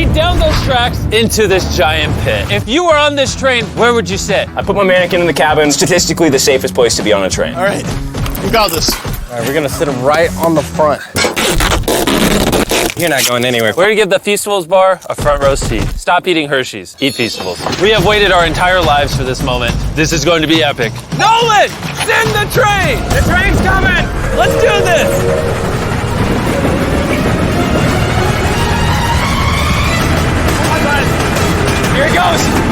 feet down those tracks into this giant pit. If you were on this train, where would you sit? I put my mannequin in the cabin. Statistically, the safest place to be on a train. All right, we got this. All right, we're gonna sit him right on the front. You're not going anywhere. We're gonna give the Feastables bar a front row seat. Stop eating Hershey's, eat Feastables. We have waited our entire lives for this moment. This is going to be epic. Nolan, send the train! The train's coming! Let's do this! Here it goes!